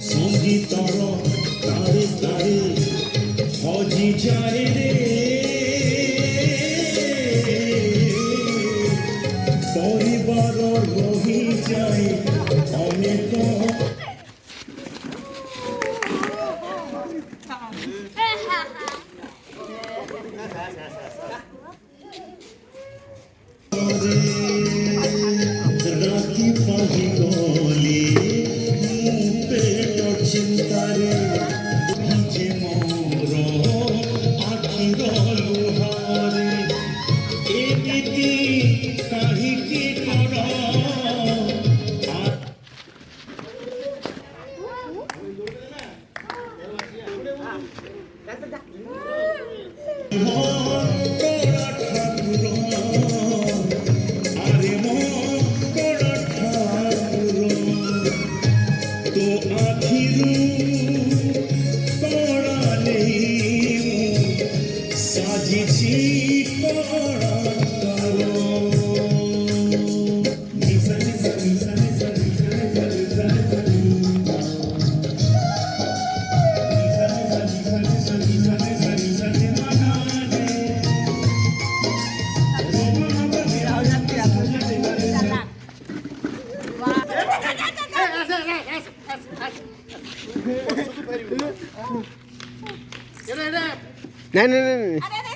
সঙ্গীতর তারে তারে হজি যায় রে পরিবার রহি যায় অনেক রাখি পাহি গলি পেট চিন্তারে ভিজে মোর আখির লুহারে এমিতি কাহিকি কর সাজিছি কড়া কালো নিসানি সানি সানি সানি সানি সানি সানি সানি সানি সানি সানি সানি মানানে नहीं नहीं नहीं